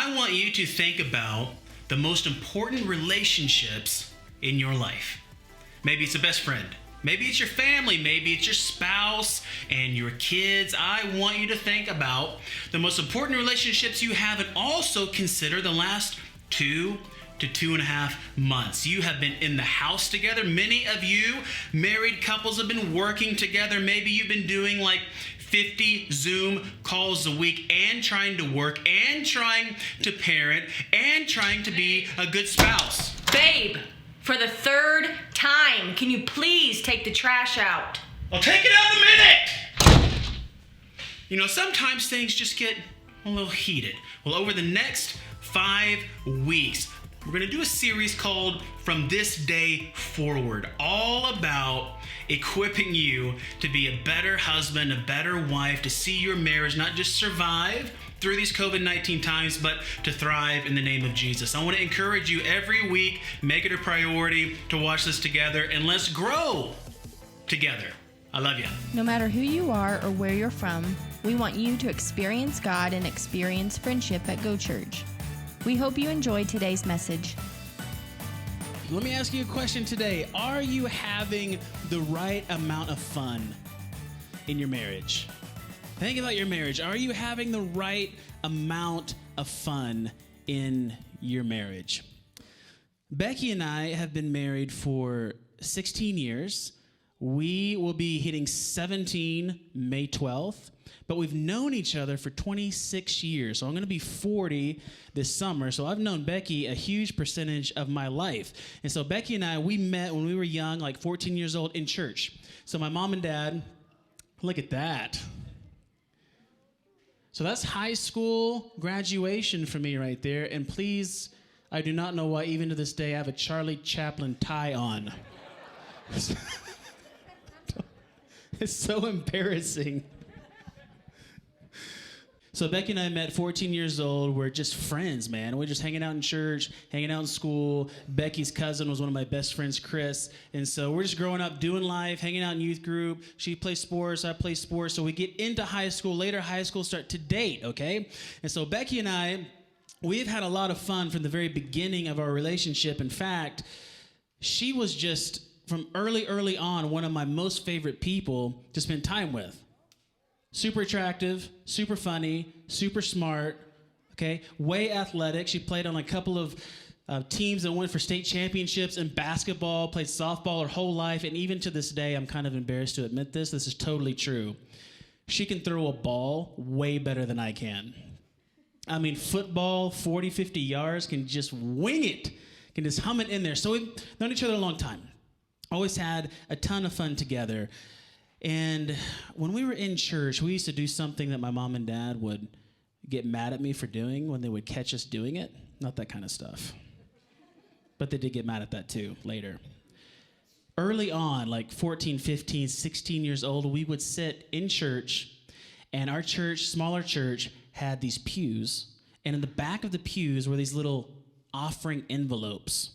I want you to think about the most important relationships in your life. Maybe it's a best friend. Maybe it's your family. Maybe it's your spouse and your kids. I want you to think about the most important relationships you have and also consider the last 2 to 2.5 months. You have been in the house together. Many of you married couples have been working together. Maybe you've been doing like 50 Zoom calls a week and trying to work and trying to parent and trying to be a good spouse. Babe, for the 3rd time, can you please take the trash out? I'll take it out in a minute. You know, sometimes things just get a little heated. Well, over the next 5 weeks, we're going to do a series called From This Day Forward, all about equipping you to be a better husband, a better wife, to see your marriage not just survive through these COVID-19 times, but to thrive in the name of Jesus. I want to encourage you every week, make it a priority to watch this together, and let's grow together. I love you. No matter who you are or where you're from, we want you to experience God and experience friendship at Go Church. We hope you enjoyed today's message. Let me ask you a question today. Are you having the right amount of fun in your marriage? Think about your marriage. Are you having the right amount of fun in your marriage? Becky and I have been married for 16 years. We will be hitting 17 May 12th. But we've known each other for 26 years. So I'm going to be 40 this summer. So I've known Becky a huge percentage of my life. And so Becky and I, we met when we were young, like 14 years old, in church. So my mom and dad, look at that. So that's high school graduation for me right there. And please, I do not know why even to this day I have a Charlie Chaplin tie on. It's so embarrassing. So Becky and I met 14 years old. We're just friends, man. We're just hanging out in church, hanging out in school. Becky's cousin was one of my best friends, Chris. And so we're just growing up, doing life, hanging out in youth group. She plays sports, I play sports. So we get into high school, later high school, start to date, okay? And so Becky and I, we've had a lot of fun from the very beginning of our relationship. In fact, she was just, from early on, one of my most favorite people to spend time with. Super attractive, super funny, super smart, okay? Way athletic. She played on a couple of teams that went for state championships in basketball, played softball her whole life, and even to this day, I'm kind of embarrassed to admit this. This is totally true. She can throw a ball way better than I can. I mean, football, 40, 50 yards, can just wing it, can just hum it in there. So we've known each other a long time. Always had a ton of fun together. And when we were in church, we used to do something that my mom and dad would get mad at me for doing when they would catch us doing it. Not that kind of stuff. But they did get mad at that too later. Early on, like 14, 15, 16 years old, we would sit in church, and our church, smaller church, had these pews. And in the back of the pews were these little offering envelopes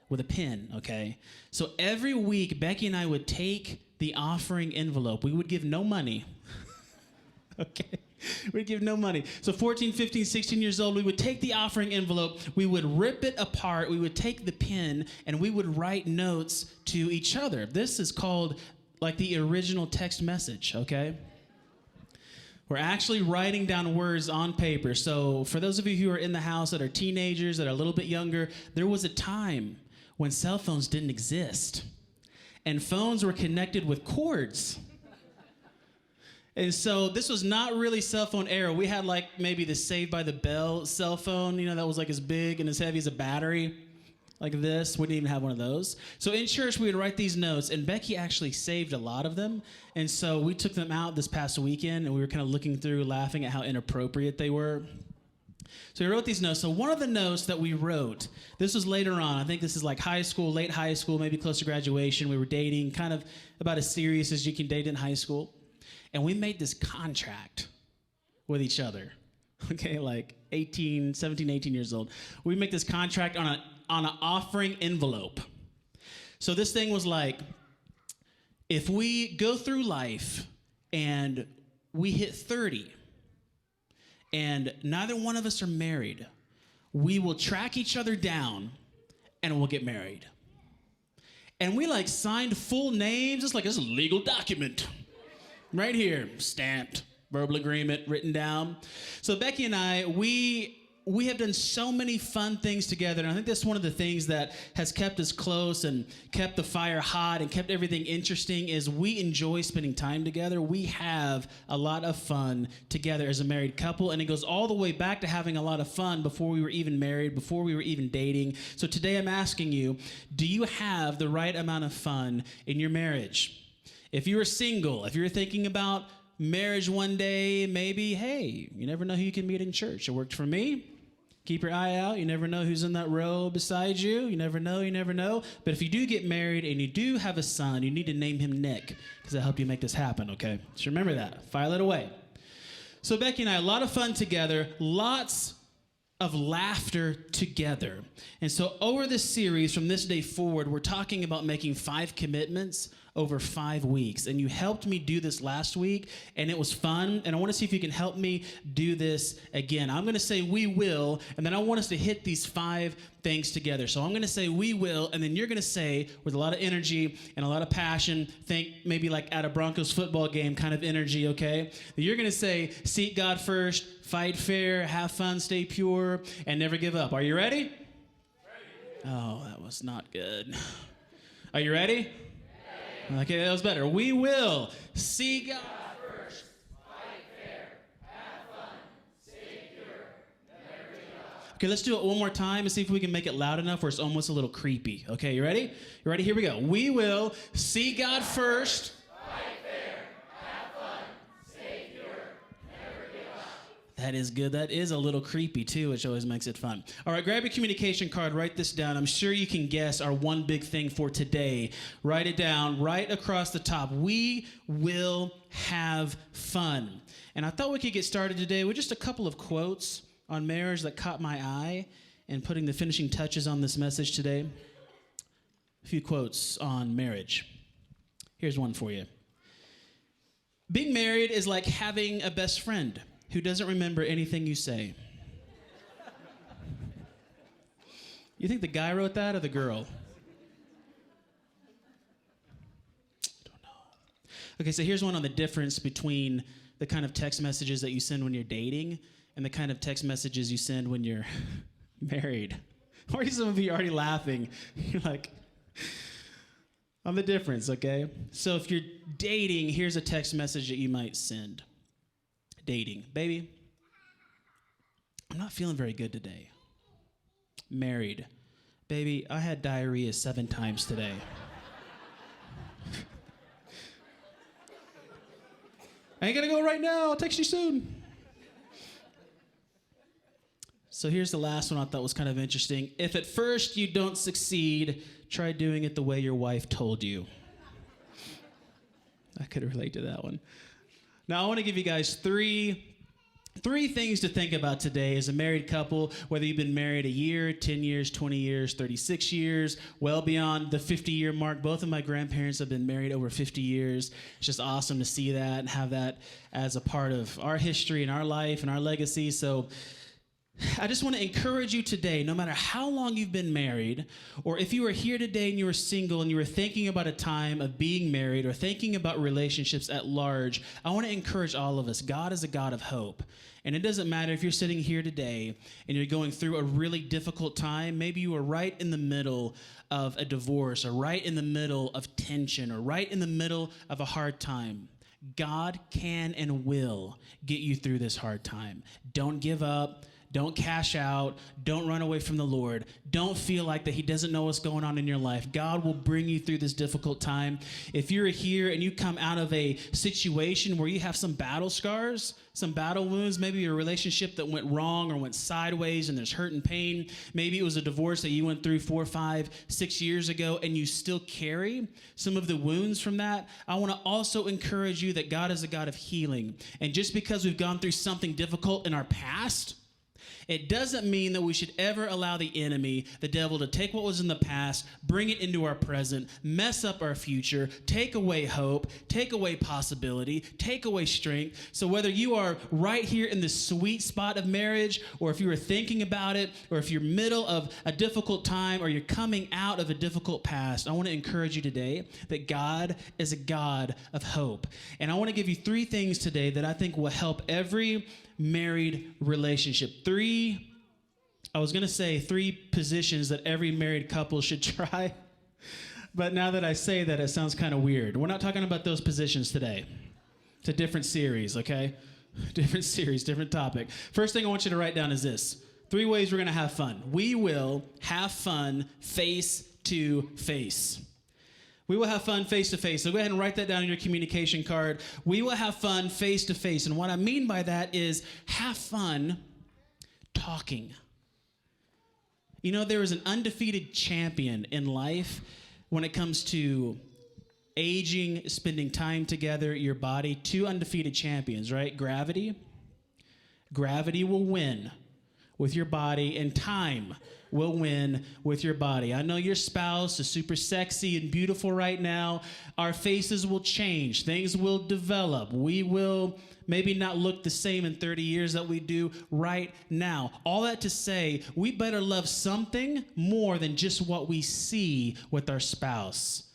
with a pin, okay? So every week, Becky and I would take the offering envelope. We would give no money. Okay? We'd give no money. So 14, 15, 16 years old, we would take the offering envelope, we would rip it apart, we would take the pen, and we would write notes to each other. This is called like the original text message, okay? We're actually writing down words on paper. So for those of you who are in the house that are teenagers, that are a little bit younger, there was a time when cell phones didn't exist. And phones were connected with cords. And so this was not really cell phone era. We had like maybe the Saved by the Bell cell phone, you know, that was like as big and as heavy as a battery, like this. We didn't even have one of those. So in church, we would write these notes, and Becky actually saved a lot of them. And so we took them out this past weekend, and we were kind of looking through, laughing at how inappropriate they were. So we wrote these notes. So one of the notes that we wrote, this was later on. I think this is like high school, late high school, maybe close to graduation. We were dating, kind of about as serious as you can date in high school. And we made this contract with each other, okay, like 17, 18 years old. We make this contract on an offering envelope. So this thing was like, if we go through life and we hit 30, and neither one of us are married, we will track each other down and we'll get married. And we like signed full names. It's like this is a legal document right here, stamped, verbal agreement written down. So Becky and I, we have done so many fun things together, and I think that's one of the things that has kept us close and kept the fire hot and kept everything interesting is we enjoy spending time together. We have a lot of fun together as a married couple, and it goes all the way back to having a lot of fun before we were even married, before we were even dating. So today I'm asking you, do you have the right amount of fun in your marriage? If you were single, if you're thinking about marriage one day, maybe, hey, you never know who you can meet in church. It worked for me. Keep your eye out. You never know who's in that row beside you. You never know, you never know. But if you do get married and you do have a son, you need to name him Nick because that'll help you make this happen, okay? Just remember that. File it away. So Becky and I, a lot of fun together, lots of laughter together. And so over this series, from this day forward, we're talking about making 5 commitments over 5 weeks. And you helped me do this last week, and it was fun. And I want to see if you can help me do this again. I'm going to say we will, and then I want us to hit these 5 things together. So I'm going to say we will, and then you're going to say, with a lot of energy and a lot of passion, think maybe like at a Broncos football game kind of energy, okay? You're going to say, seek God first, fight fair, have fun, stay pure, and never give up. Are you ready? Oh, that was not good. Are you ready? Okay, that was better. We will see God first, fight fair, have fun, stay pure, never give up. Okay, let's do it one more time and see if we can make it loud enough where it's almost a little creepy. Okay, you ready? You ready? Here we go. We will see God first. That is good. That is a little creepy, too, which always makes it fun. All right, grab your communication card. Write this down. I'm sure you can guess our one big thing for today. Write it down right across the top. We will have fun. And I thought we could get started today with just a couple of quotes on marriage that caught my eye and putting the finishing touches on this message today. A few quotes on marriage. Here's one for you. Being married is like having a best friend who doesn't remember anything you say. You think the guy wrote that or the girl? I don't know. Okay, so here's one on the difference between the kind of text messages that you send when you're dating and the kind of text messages you send when you're married. Or some of you are already laughing. You're like, on the difference, okay? So if you're dating, here's a text message that you might send. Dating. Baby, I'm not feeling very good today. Married. Baby, I had diarrhea 7 times today. I ain't gonna go right now. I'll text you soon. So here's the last one I thought was kind of interesting. If at first you don't succeed, try doing it the way your wife told you. I could relate to that one. Now, I want to give you guys three things to think about today as a married couple, whether you've been married a year, 10 years, 20 years, 36 years, well beyond the 50-year mark. Both of my grandparents have been married over 50 years. It's just awesome to see that and have that as a part of our history and our life and our legacy. So I just want to encourage you today, no matter how long you've been married, or if you were here today and you were single and you were thinking about a time of being married or thinking about relationships at large, I want to encourage all of us. God is a God of hope. And it doesn't matter if you're sitting here today and you're going through a really difficult time. Maybe you are right in the middle of a divorce or right in the middle of tension or right in the middle of a hard time. God can and will get you through this hard time. Don't give up. Don't cash out. Don't run away from the Lord. Don't feel like that he doesn't know what's going on in your life. God will bring you through this difficult time. If you're here and you come out of a situation where you have some battle scars, some battle wounds, maybe a relationship that went wrong or went sideways and there's hurt and pain. Maybe it was a divorce that you went through 4, 5, 6 years ago and you still carry some of the wounds from that. I want to also encourage you that God is a God of healing. And just because we've gone through something difficult in our past, It doesn't mean that we should ever allow the enemy, the devil, to take what was in the past, bring it into our present, mess up our future, take away hope, take away possibility, take away strength. So whether you are right here in the sweet spot of marriage, or if you are thinking about it, or if you're middle of a difficult time, or you're coming out of a difficult past, I want to encourage you today that God is a God of hope. And I want to give you 3 things today that I think will help every married relationship. 3 positions that every married couple should try. But now that I say that, it sounds kind of weird. We're not talking about those positions today. It's a different series, okay? Different series, different topic. First thing I want you to write down is this. 3 ways we're going to have fun. We will have fun face to face. We will have fun face to face. So go ahead and write that down on your communication card. We will have fun face to face. And what I mean by that is have fun talking. You know, there is an undefeated champion in life when it comes to aging, spending time together, your body. 2 undefeated champions, right? Gravity. Gravity will win with your body, and time will win with your body. I know your spouse is super sexy and beautiful right now. Our faces will change. Things will develop. We will maybe not look the same in 30 years that we do right now. All that to say, we better love something more than just what we see with our spouse.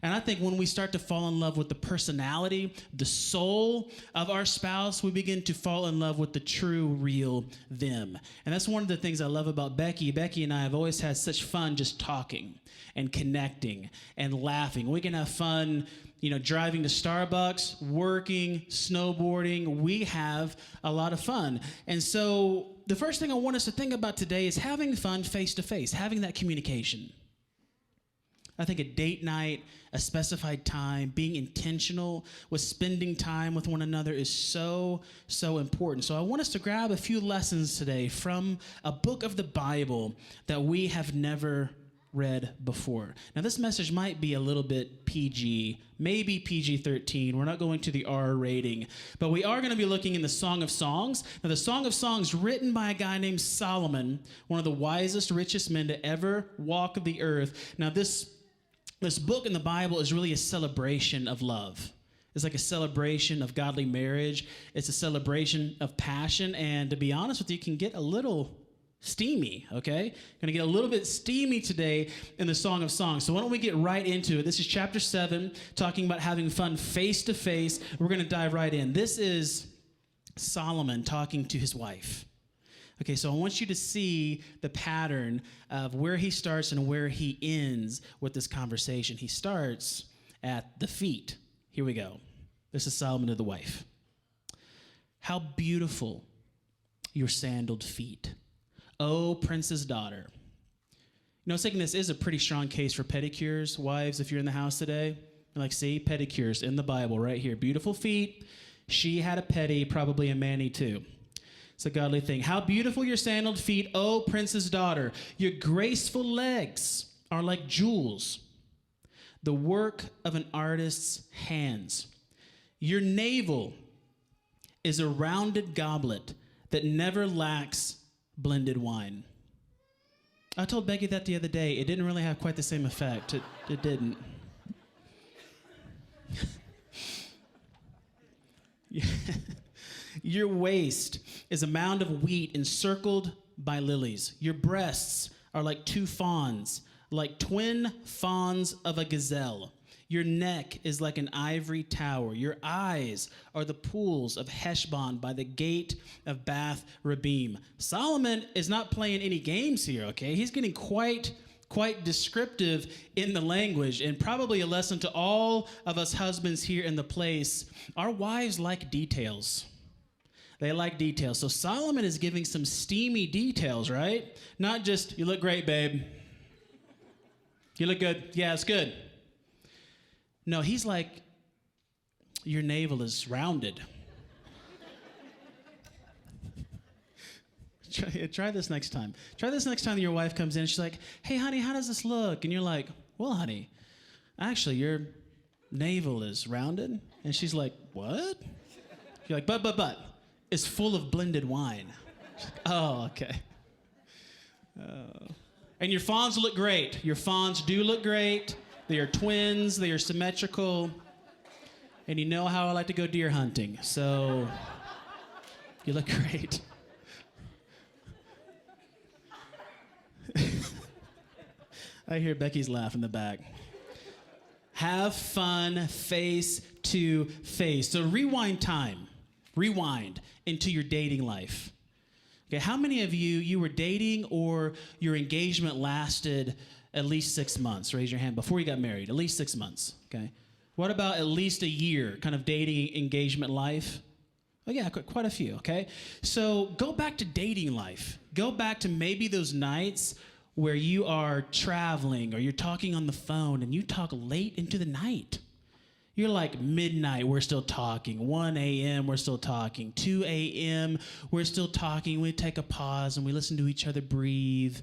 And I think when we start to fall in love with the personality, the soul of our spouse, we begin to fall in love with the true, real them. And that's one of the things I love about Becky. Becky and I have always had such fun just talking and connecting and laughing. We can have fun, driving to Starbucks, working, snowboarding. We have a lot of fun. And so the first thing I want us to think about today is having fun face to face, having that communication. I think a date night, a specified time, being intentional with spending time with one another is so, so important. So I want us to grab a few lessons today from a book of the Bible that we have never read before. Now, this message might be a little bit PG, maybe PG-13. We're not going to the R rating, but we are going to be looking in the Song of Songs. Now, the Song of Songs written by a guy named Solomon, one of the wisest, richest men to ever walk the earth. Now, this book in the Bible is really a celebration of love. It's like a celebration of godly marriage. It's a celebration of passion. And to be honest with you, it can get a little steamy, okay? Going to get a little bit steamy today in the Song of Songs. So why don't we get right into it? This is chapter 7, talking about having fun face to face. We're going to dive right in. This is Solomon talking to his wife. Okay, so I want you to see the pattern of where he starts and where he ends with this conversation. He starts at the feet. Here we go. This is Solomon to the wife. How beautiful your sandaled feet, O princess daughter. I was thinking this is a pretty strong case for pedicures. Wives, if you're in the house today, you're like, see, pedicures in the Bible right here. Beautiful feet. She had a pedi, probably a mani too. It's a godly thing. How beautiful your sandaled feet, O princess daughter. Your graceful legs are like jewels, the work of an artist's hands. Your navel is a rounded goblet that never lacks blended wine. I told Becky that the other day. It didn't really have quite the same effect. It didn't. Your waist is a mound of wheat encircled by lilies. Your breasts are like 2 fawns, like twin fawns of a gazelle. Your neck is like an ivory tower. Your eyes are the pools of Heshbon by the gate of Bath Rabim. Solomon is not playing any games here, okay? He's getting quite descriptive in the language, and probably a lesson to all of us husbands here in the place. Our wives like details. They like details. So Solomon is giving some steamy details, right? Not just, you look great, babe. You look good. Yeah, it's good. No, he's like, your navel is rounded. Try this next time. Try this next time your wife comes in and she's like, hey, honey, how does this look? And you're like, well, honey, actually, your navel is rounded. And she's like, what? You're like, but. It's full of blended wine. Oh, okay. And your fawns look great. Your fawns do look great. They are twins. They are symmetrical. And you know how I like to go deer hunting. So you look great. I hear Becky's laugh in the back. Have fun face to face. So rewind time. Rewind into your dating life. Okay, how many of you were dating or your engagement lasted at least 6 months? Raise your hand before you got married. At least 6 months, okay? What about at least a year kind of dating engagement life? Oh yeah, quite a few, okay? So go back to dating life. Go back to maybe those nights where you are traveling or you're talking on the phone and you talk late into the night. You're like midnight, we're still talking. 1 a.m., we're still talking. 2 a.m., we're still talking. We take a pause and we listen to each other breathe.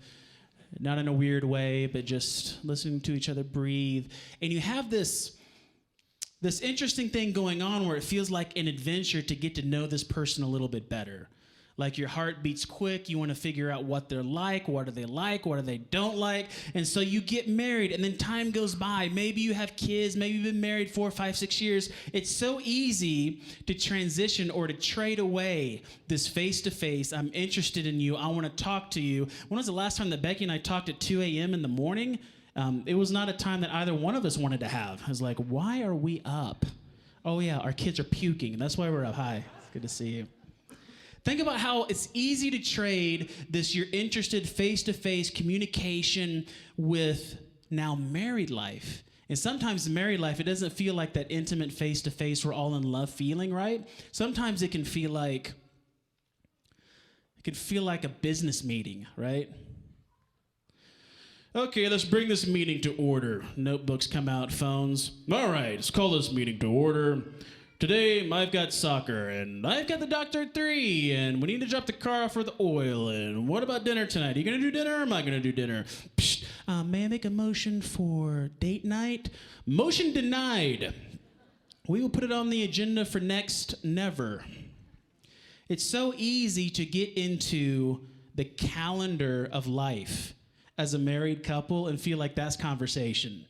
Not in a weird way, but just listening to each other breathe. And you have this interesting thing going on where it feels like an adventure to get to know this person a little bit better. Like your heart beats quick. You want to figure out what they're like, what do they don't like. And so you get married and then time goes by. Maybe you have kids. Maybe you've been married 4, 5, 6 years. It's so easy to transition or to trade away this face-to-face. I'm interested in you. I want to talk to you. When was the last time that Becky and I talked at 2 a.m. in the morning? It was not a time that either one of us wanted to have. I was like, why are we up? Oh yeah, our kids are puking. That's why we're up. Hi, it's good to see you. Think about how it's easy to trade this you're interested face-to-face communication with now married life. And sometimes in married life, it doesn't feel like that intimate face-to-face we're all in love feeling, right? Sometimes it can feel like a business meeting, right? Okay, let's bring this meeting to order. Notebooks come out, phones. All right, let's call this meeting to order. Today, I've got soccer, and I've got the doctor at 3, and we need to drop the car off for the oil, and what about dinner tonight? Are you going to do dinner, or am I going to do dinner? Psst, may I make a motion for date night? Motion denied. We will put it on the agenda for next never. It's so easy to get into the calendar of life as a married couple and feel like that's conversation.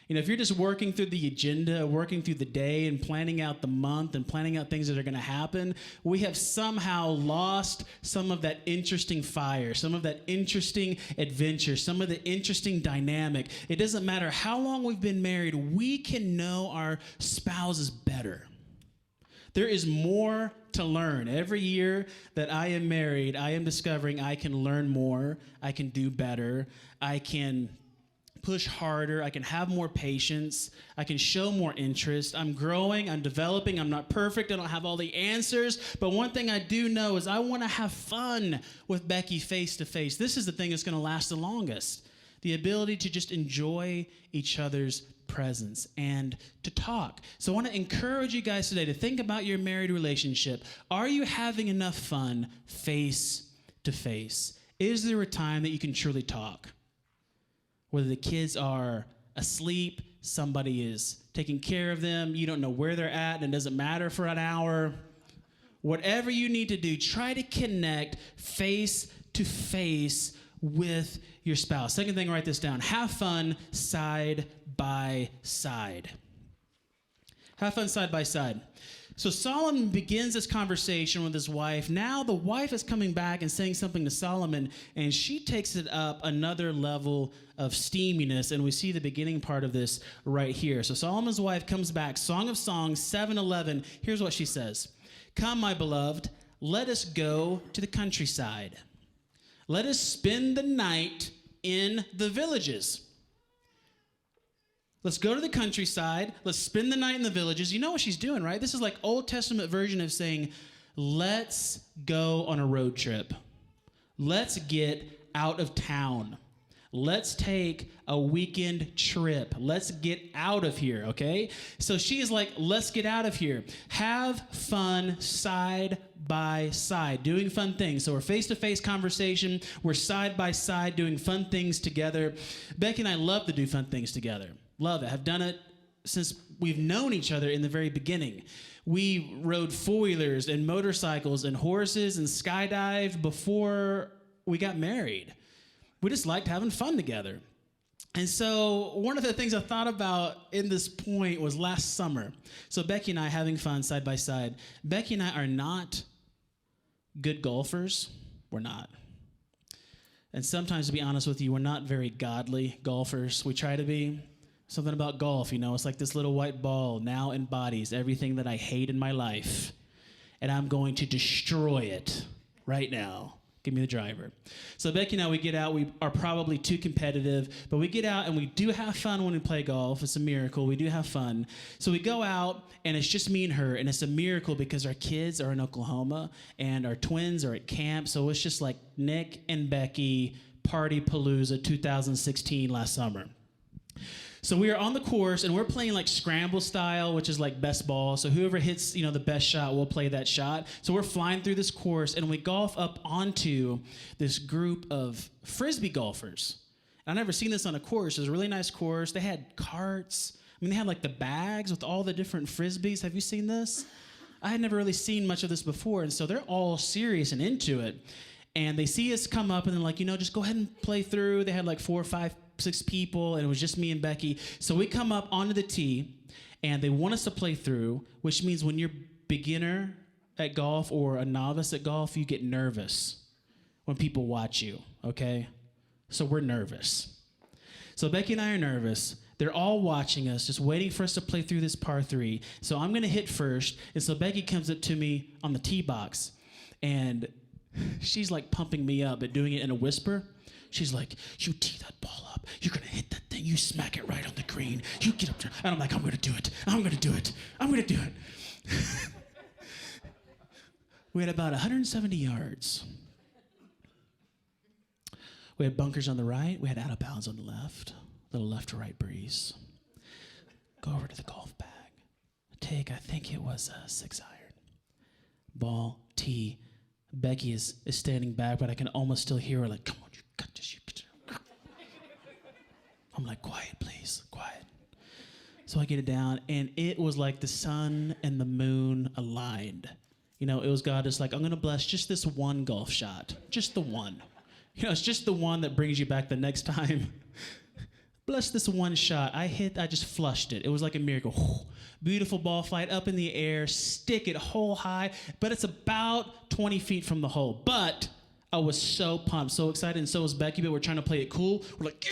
You know, if you're just working through the agenda, working through the day and planning out the month and planning out things that are going to happen, we have somehow lost some of that interesting fire, some of that interesting adventure, some of the interesting dynamic. It doesn't matter how long we've been married, we can know our spouses better. There is more to learn. Every year that I am married, I am discovering I can learn more, I can do better, I can push harder, I can have more patience, I can show more interest. I'm growing, I'm developing, I'm not perfect, I don't have all the answers, but one thing I do know is I want to have fun with Becky face to face. This is the thing that's going to last the longest. The ability to just enjoy each other's presence and to talk. So I want to encourage you guys today to think about your married relationship. Are you having enough fun face to face? Is there a time that you can truly talk? Whether the kids are asleep, somebody is taking care of them, you don't know where they're at, and it doesn't matter for an hour. Whatever you need to do, try to connect face to face with your spouse. Second thing, write this down. Have fun side by side. Have fun side by side. So Solomon begins this conversation with his wife. Now the wife is coming back and saying something to Solomon, and she takes it up another level of steaminess, and we see the beginning part of this right here. So Solomon's wife comes back, Song of Songs 7:11. Here's what she says. Come, my beloved, let us go to the countryside. Let us spend the night in the villages. Let's go to the countryside. Let's spend the night in the villages. You know what she's doing, right? This is like Old Testament version of saying, let's go on a road trip. Let's get out of town. Let's take a weekend trip. Let's get out of here, okay? So she is like, let's get out of here. Have fun side by side, doing fun things. So we're face-to-face conversation. We're side by side doing fun things together. Becky and I love to do fun things together. Love it. I've done it since we've known each other in the very beginning. We rode four-wheelers and motorcycles and horses and skydived before we got married. We just liked having fun together. And so one of the things I thought about in this point was last summer. So Becky and I having fun side by side. Becky and I are not good golfers. We're not. And sometimes, to be honest with you, we're not very godly golfers. We try to be. Something about golf, it's like this little white ball now embodies everything that I hate in my life. And I'm going to destroy it right now. Give me the driver. So Becky and I, we get out. We are probably too competitive, but we get out and we do have fun when we play golf. It's a miracle. We do have fun. So we go out and it's just me and her, and it's a miracle because our kids are in Oklahoma and our twins are at camp. So it's just like Nick and Becky Party Palooza 2016 last summer. So we are on the course, and we're playing like scramble style, which is like best ball. So whoever hits, the best shot will play that shot. So we're flying through this course, and we golf up onto this group of Frisbee golfers. I've never seen this on a course. It was a really nice course. They had carts. They had like the bags with all the different Frisbees. Have you seen this? I had never really seen much of this before, and so they're all serious and into it. And they see us come up, and they're like, just go ahead and play through. They had like 4 or 5, 6 people, and it was just me and Becky. So we come up onto the tee, and they want us to play through, which means when you're beginner at golf or a novice at golf, you get nervous when people watch you, okay? So we're nervous. So Becky and I are nervous. They're all watching us, just waiting for us to play through this par 3. So I'm going to hit first, and so Becky comes up to me on the tee box, and she's like pumping me up, but doing it in a whisper. She's like, you tee that ball up. You're going to hit that thing. You smack it right on the green. You get up there. And I'm like, I'm going to do it. I'm going to do it. I'm going to do it. We had about 170 yards. We had bunkers on the right. We had out of bounds on the left. Little left to right breeze. Go over to the golf bag. Take, I think it was a 6-iron. Ball, tee. Becky is standing back, but I can almost still hear her like, come on, you got this. I'm like, quiet, please, quiet. So I get it down, and it was like the sun and the moon aligned. It was God just like, I'm going to bless just this one golf shot, just the one. It's just the one that brings you back the next time. Bless this one shot. I just flushed it. It was like a miracle. Beautiful ball flight up in the air, stick it hole high, but it's about 20 feet from the hole. But I was so pumped, so excited, and so was Becky, but we're trying to play it cool. We're like,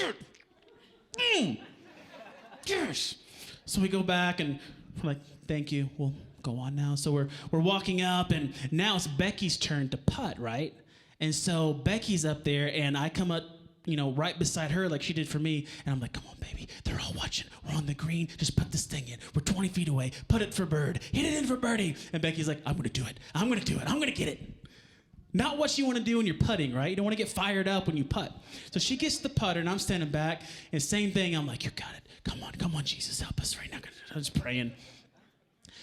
yes. So we go back, and we're like, thank you. We'll go on now. So we're walking up, and now it's Becky's turn to putt, right? And so Becky's up there, and I come up, right beside her like she did for me. And I'm like, come on, baby. They're all watching. We're on the green. Just put this thing in. We're 20 feet away. Put it for bird. Hit it in for birdie. And Becky's like, I'm going to do it. I'm going to do it. I'm going to get it. Not what you want to do when you're putting, right? You don't want to get fired up when you putt. So she gets the putter, and I'm standing back. And same thing. I'm like, you got it. Come on, Jesus. Help us right now. I was praying.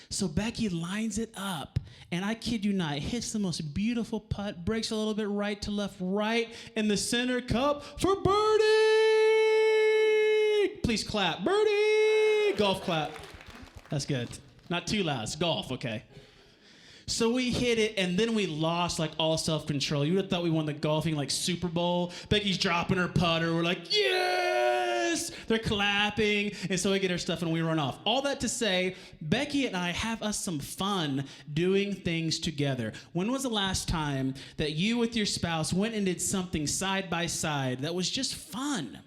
So Becky lines it up, and I kid you not, hits the most beautiful putt, breaks a little bit right to left, right in the center cup for birdie! Please clap. Birdie! Golf clap. That's good. Not too loud. It's golf, okay? So we hit it, and then we lost like all self-control. You would have thought we won the golfing like Super Bowl. Becky's dropping her putter. We're like, yes! They're clapping. And so we get our stuff and we run off. All that to say, Becky and I have us some fun doing things together. When was the last time that you with your spouse went and did something side by side that was just fun?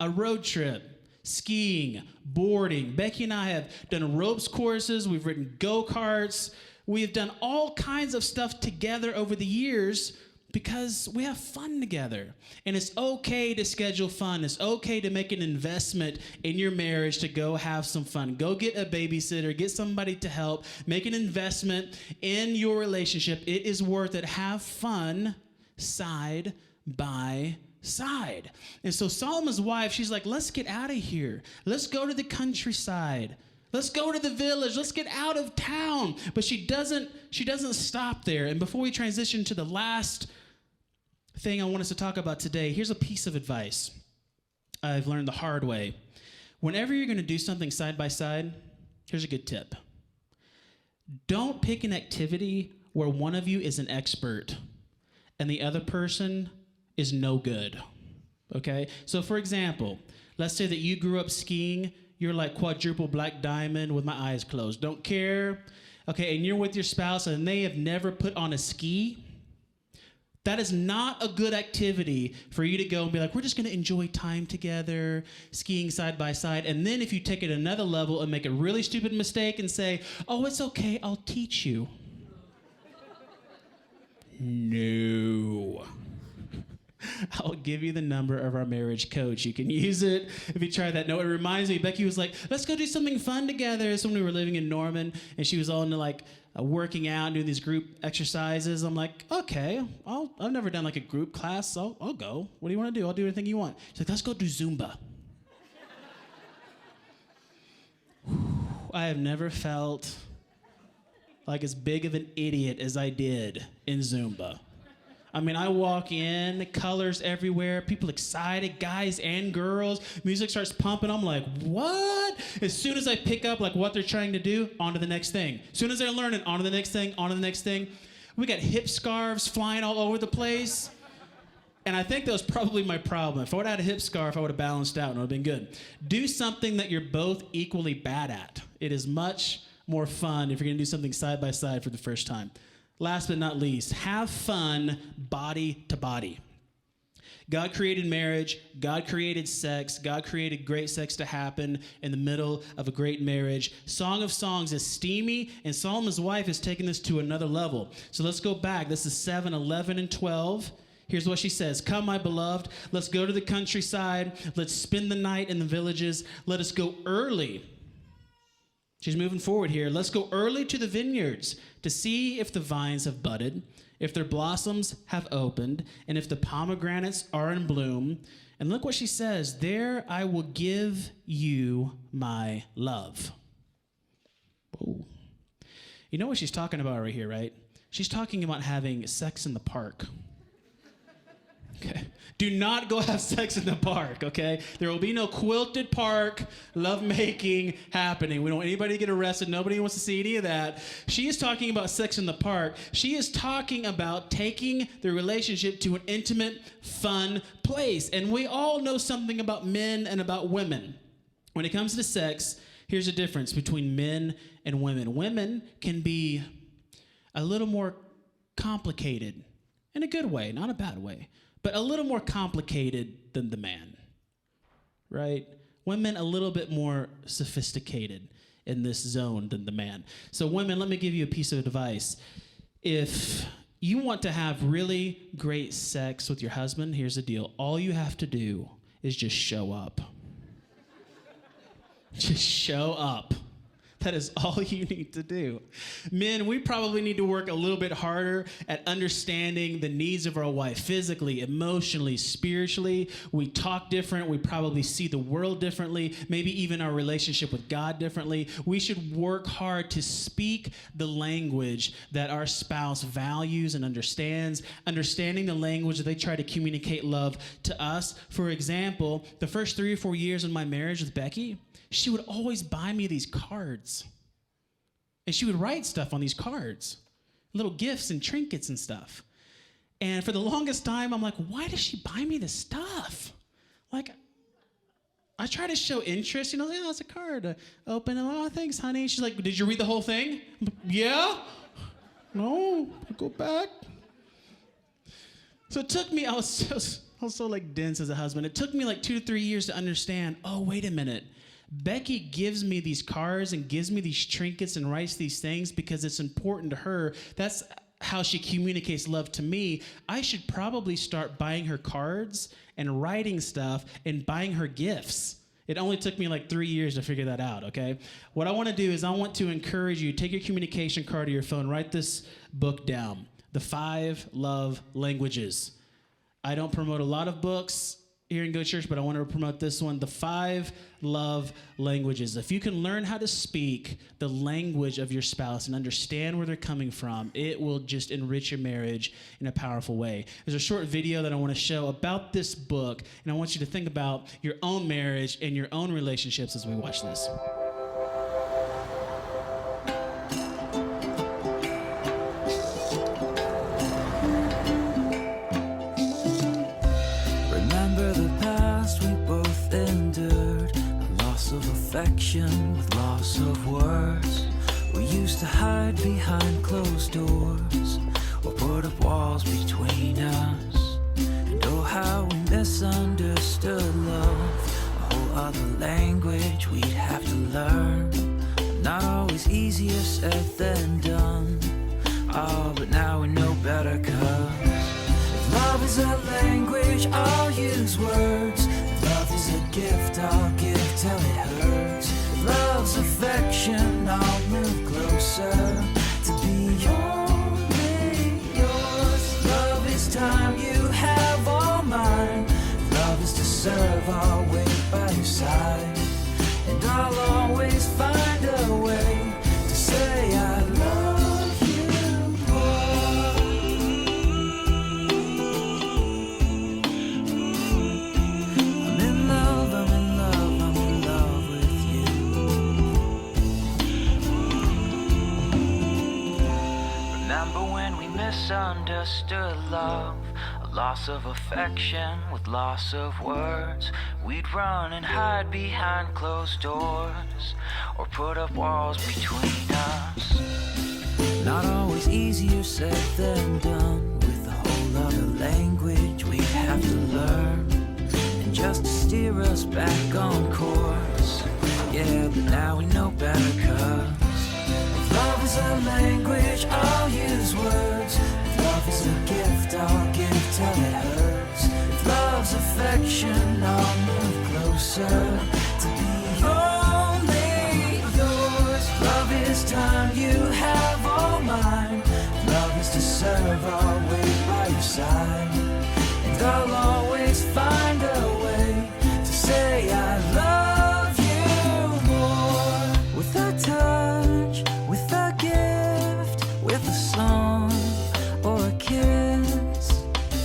A road trip, skiing, boarding. Becky and I have done ropes courses. We've ridden go-karts. We've done all kinds of stuff together over the years because we have fun together. And it's okay to schedule fun. It's okay to make an investment in your marriage to go have some fun. Go get a babysitter, get somebody to help, make an investment in your relationship. It is worth it. Have fun side by side. And so Solomon's wife, she's like, let's get out of here. Let's go to the countryside. Let's go to the village. Let's get out of town. But she doesn't stop there. And before we transition to the last thing I want us to talk about today, here's a piece of advice I've learned the hard way. Whenever you're going to do something side by side, here's a good tip. don't pick an activity where one of you is an expert and the other person is no good, okay? So for example, let's say that you grew up skiing, you're like quadruple black diamond with my eyes closed, don't care, okay, and you're with your spouse and they have never put on a ski. That is not a good activity for you to go and be like, we're just gonna enjoy time together, skiing side by side. And then if you take it another level and make a really stupid mistake and say, oh, it's okay, I'll teach you. No. I'll give you the number of our marriage coach. You can use it if you try that. No, it reminds me, Becky was like, let's go do something fun together. So when we were living in Norman and she was all into like working out, doing these group exercises. I'm like, okay, I've never done like a group class, so I'll go. What do you want to do? I'll do anything you want. She's like, let's go do Zumba. I have never felt like as big of an idiot as I did in Zumba. I mean, I walk in, colors everywhere, people excited, guys and girls. Music starts pumping. I'm like, what? As soon as I pick up like what they're trying to do, on to the next thing. As soon as they're learning, on to the next thing, on to the next thing. We got hip scarves flying all over the place. And I think that was probably my problem. If I would have had a hip scarf, I would have balanced out and it would have been good. Do something that you're both equally bad at. It is much more fun if you're gonna do something side by side for the first time. Last but not least, have fun body to body. God created marriage, God created sex, God created great sex to happen in the middle of a great marriage. Song of Songs is steamy, and Solomon's wife has taken this to another level. So let's go back. This is 7, 11, and 12. Here's what she says. Come, my beloved, let's go to the countryside. Let's spend the night in the villages. Let us go early. She's moving forward here. Let's go early to the vineyards to see if the vines have budded, if their blossoms have opened, and if the pomegranates are in bloom. And look what she says. There I will give you my love. Whoa. You know what she's talking about right here, right? She's talking about having sex in the park. Okay. Do not go have sex in the park, okay? There will be no quilted park lovemaking happening. We don't want anybody to get arrested. Nobody wants to see any of that. She is talking about sex in the park. She is talking about taking the relationship to an intimate, fun place. And we all know something about men and about women. When it comes to sex, here's the difference between men and women. Women can be a little more complicated in a good way, not a bad way, but a little more complicated than the man, right? Women a little bit more sophisticated in this zone than the man. So women, let me give you a piece of advice. If you want to have really great sex with your husband, here's the deal. All you have to do is just show up. Just show up. That is all you need to do. Men, we probably need to work a little bit harder at understanding the needs of our wife physically, emotionally, spiritually. We talk different. We probably see the world differently, maybe even our relationship with God differently. We should work hard to speak the language that our spouse values and understands, understanding the language that they try to communicate love to us. For example, the first 3 or 4 years of my marriage with Becky, she would always buy me these cards. And she would write stuff on these cards, little gifts and trinkets and stuff. And for the longest time, I'm like, why does she buy me this stuff? Like, I try to show interest, you know, yeah, it's a card. Open it, oh, thanks, honey. She's like, did you read the whole thing? Yeah? No, go back. So it took me, I was so like dense as a husband. It took me like 2 to 3 years to understand, oh, wait a minute. Becky gives me these cards and gives me these trinkets and writes these things because it's important to her. That's how she communicates love to me. I should probably start buying her cards and writing stuff and buying her gifts. It only took me like 3 years to figure that out, okay? What I want to do is I want to encourage you, take your communication card or your phone, write this book down, The 5 Love Languages. I don't promote a lot of books here in Go Church, but I want to promote this one, The 5 Love Languages. If you can learn how to speak the language of your spouse and understand where they're coming from, it will just enrich your marriage in a powerful way. There's a short video that I want to show about this book, and I want you to think about your own marriage and your own relationships as we watch this. endured a loss of affection with loss of words. We used to hide behind closed doors or put up walls between us. And oh, how we misunderstood love, a whole other language we'd have to learn. Not always easier said than done. Oh, but now we know better, 'cause if love is a language, I'll use words. If love is a gift, I'll give till it hurts. If love's affection, I'll move closer to be only yours. If love is time, you have all mine. If love is to serve, I'll wait by your side. And I'll always find a way to say I love you more. I'm in love, I'm in love, I'm in love with you. Remember when we misunderstood love? A loss of affection with loss of words. We'd run and hide behind closed doors or put up walls between us. Not always easier said than done, with a whole other language we'd have to learn. And just to steer us back on course, yeah, but now we know better, 'cause if love is a language, I'll use words. If love is a gift, I'll give till it hurts. If love's affection, I'll move closer to be only yours. Love is time, you have all mine. Love is to serve, I'll wait by your side. And I'll always find a way to say I love you more. With a touch, with a gift, with a song or a kiss,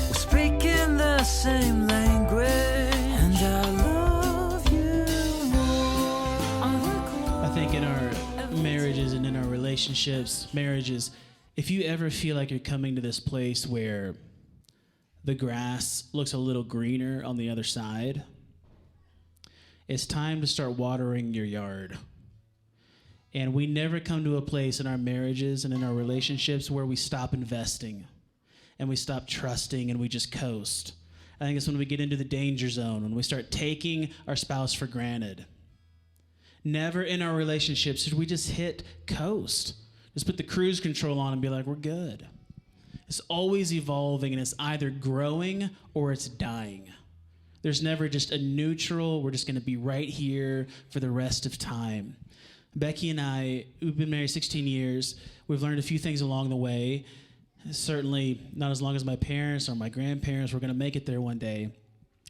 we're speaking the same language, and I love you more. I think in our marriages and in our marriages, if you ever feel like you're coming to this place where the grass looks a little greener on the other side, it's time to start watering your yard. And we never come to a place in our marriages and in our relationships where we stop investing and we stop trusting and we just coast. I think it's when we get into the danger zone, when we start taking our spouse for granted. Never in our relationships should we just hit coast. Just put the cruise control on and be like, we're good. It's always evolving, and it's either growing or it's dying. There's never just a neutral, we're just going to be right here for the rest of time. Becky and I, we've been married 16 years. We've learned a few things along the way. Certainly not as long as my parents or my grandparents. We're going to make it there one day.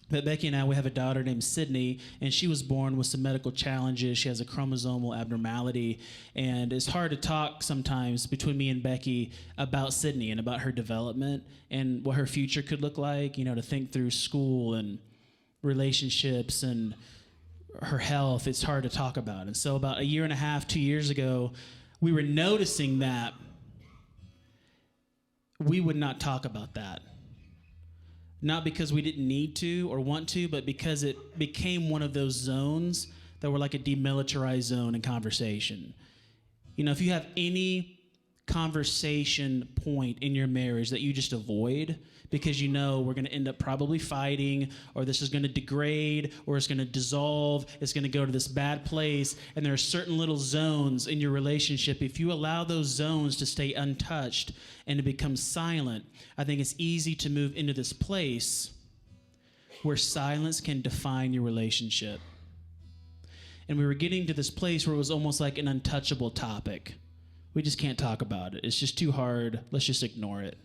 But Becky and I, we have a daughter named Sydney, and she was born with some medical challenges. She has a chromosomal abnormality, and it's hard to talk sometimes between me and Becky about Sydney and about her development and what her future could look like, you know, to think through school and relationships and her health. It's hard to talk about. And so about a year and a half, 2 years ago, we were noticing that we would not talk about that. Not because we didn't need to or want to, but because it became one of those zones that were like a demilitarized zone in conversation. You know, if you have any conversation point in your marriage that you just avoid because you know we're going to end up probably fighting, or this is going to degrade, or it's going to dissolve, it's going to go to this bad place, and there are certain little zones in your relationship. If you allow those zones to stay untouched and to become silent, I think it's easy to move into this place where silence can define your relationship. And we were getting to this place where it was almost like an untouchable topic. We just can't talk about it. It's just too hard. Let's just ignore it.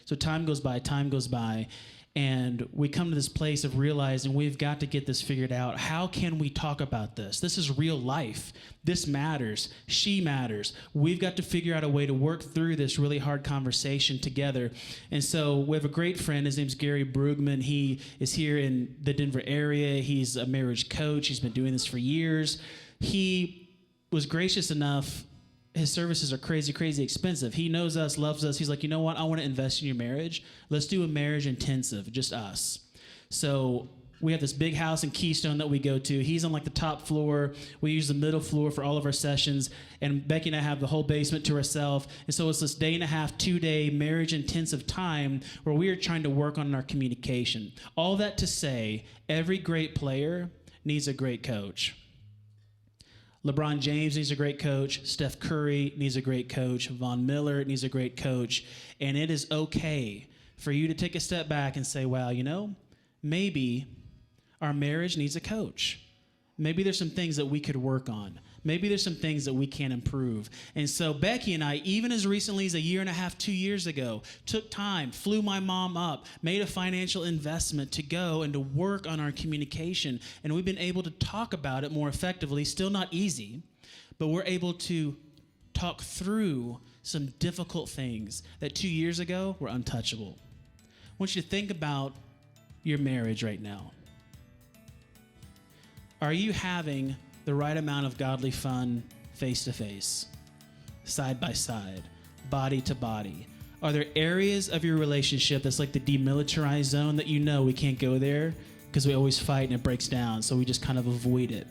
So time goes by, and we come to this place of realizing we've got to get this figured out. How can we talk about this? This is real life. This matters. She matters. We've got to figure out a way to work through this really hard conversation together. And so we have a great friend. His name's Gary Brugman. He is here in the Denver area. He's a marriage coach. He's been doing this for years. He was gracious enough. His services are crazy expensive. He knows us, loves us. He's like, you know what? I want to invest in your marriage. Let's do a marriage intensive, just us. So we have this big house in Keystone that we go to. He's on like the top floor. We use the middle floor for all of our sessions. And Becky and I have the whole basement to ourselves. And so it's this 1.5 day, 2-day marriage intensive time where we are trying to work on our communication. All that to say, every great player needs a great coach. LeBron James needs a great coach. Steph Curry needs a great coach. Von Miller needs a great coach. And it is okay for you to take a step back and say, wow, you know, maybe our marriage needs a coach. Maybe there's some things that we could work on. Maybe there's some things that we can improve. And so Becky and I, even as recently as 1.5 years, 2 years ago, took time, flew my mom up, made a financial investment to go and to work on our communication. And we've been able to talk about it more effectively. Still not easy, but we're able to talk through some difficult things that 2 years ago were untouchable. I want you to think about your marriage right now. Are you having the right amount of godly fun face to face, side by side, body to body? Are there areas of your relationship that's like the demilitarized zone that you know we can't go there because we always fight and it breaks down, so we just kind of avoid it?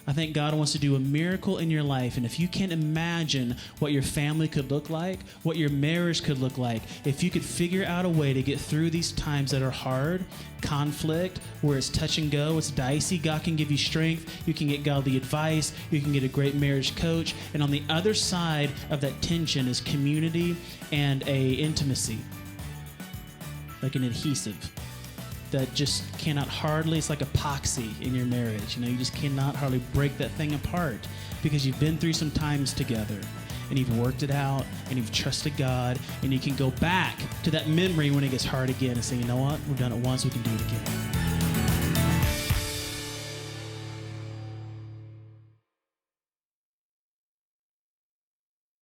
I think God wants to do a miracle in your life, and if you can't imagine what your family could look like, what your marriage could look like, if you could figure out a way to get through these times that are hard, conflict, where it's touch and go, it's dicey, God can give you strength, you can get godly advice, you can get a great marriage coach, and on the other side of that tension is community and a intimacy, like an adhesive that just cannot hardly, it's like epoxy in your marriage. You know, you just cannot hardly break that thing apart because you've been through some times together and you've worked it out and you've trusted God, and you can go back to that memory when it gets hard again and say, you know what, we've done it once, we can do it again.